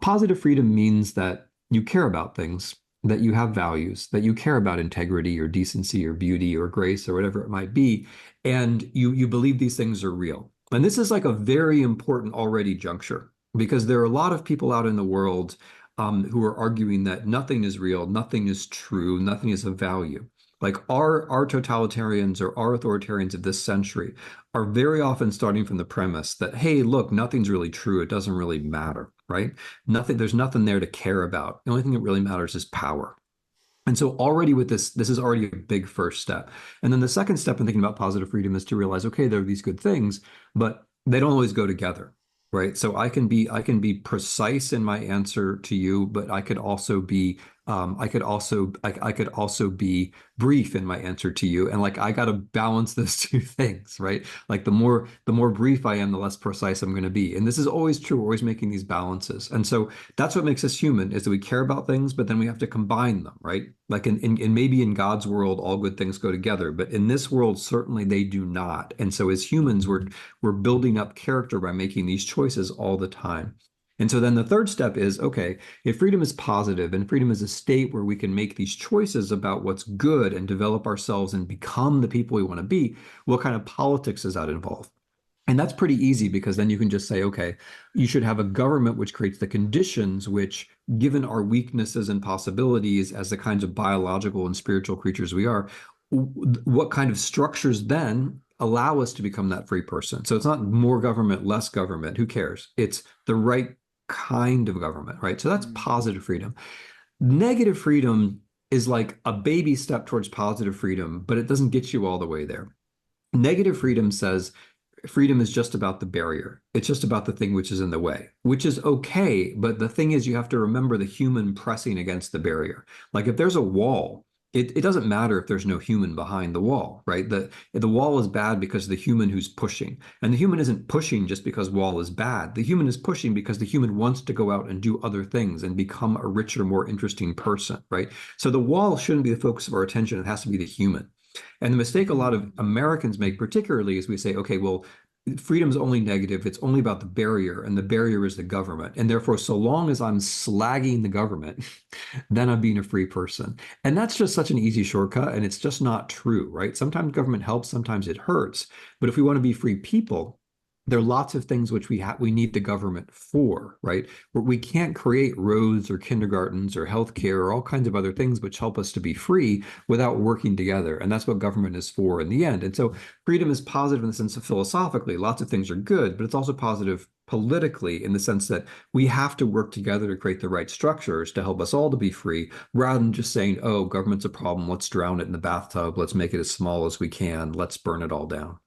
Positive freedom means that you care about things, that you have values, that you care about integrity or decency or beauty or grace or whatever it might be, and you believe these things are real. And this is like a very important already juncture because there are a lot of people out in the world who are arguing that nothing is real, nothing is true, nothing is of value. Like our totalitarians or our authoritarians of this century are very often starting from the premise that, hey, look, nothing's really true. It doesn't really matter, right? Nothing, there's nothing there to care about. The only thing that really matters is power. And so already with this is already a big first step. And then the second step in thinking about positive freedom is to realize, okay, there are these good things, but they don't always go together, right? So I can be precise in my answer to you, but I could also be brief in my answer to you. And like I got to balance those two things, right? Like the more brief I am, the less precise I'm going to be. And this is always true, we're always making these balances. And so that's what makes us human is that we care about things, but then we have to combine them, right? Like in maybe in God's world, all good things go together, but in this world, certainly they do not. And so as humans, we're building up character by making these choices all the time. And so then the third step is, okay, if freedom is positive and freedom is a state where we can make these choices about what's good and develop ourselves and become the people we want to be, what kind of politics does that involve? And that's pretty easy because then you can just say, okay, you should have a government which creates the conditions which, given our weaknesses and possibilities as the kinds of biological and spiritual creatures we are, what kind of structures then allow us to become that free person? So it's not more government, less government. Who cares? It's the right kind of government, right? So that's positive freedom. Negative freedom is like a baby step towards positive freedom, but it doesn't get you all the way there. Negative freedom says freedom is just about the barrier. It's just about the thing which is in the way, which is okay. But the thing is, you have to remember the human pressing against the barrier. Like if there's a wall, it doesn't matter if there's no human behind the wall, right? The wall is bad because of the human who's pushing. And the human isn't pushing just because wall is bad. The human is pushing because the human wants to go out and do other things and become a richer, more interesting person, right? So the wall shouldn't be the focus of our attention. It has to be the human. And the mistake a lot of Americans make, particularly, is we say, okay, well, freedom's only negative. It's only about the barrier, and the barrier is the government. And therefore, so long as I'm slagging the government, then I'm being a free person. And that's just such an easy shortcut, and it's just not true, right? Sometimes government helps, sometimes it hurts. But if we want to be free people, there are lots of things which we need the government for, right? Where we can't create roads or kindergartens or healthcare or all kinds of other things which help us to be free without working together. And that's what government is for in the end. And so freedom is positive in the sense of philosophically, lots of things are good, but it's also positive politically in the sense that we have to work together to create the right structures to help us all to be free, rather than just saying, oh, government's a problem, let's drown it in the bathtub, let's make it as small as we can, let's burn it all down.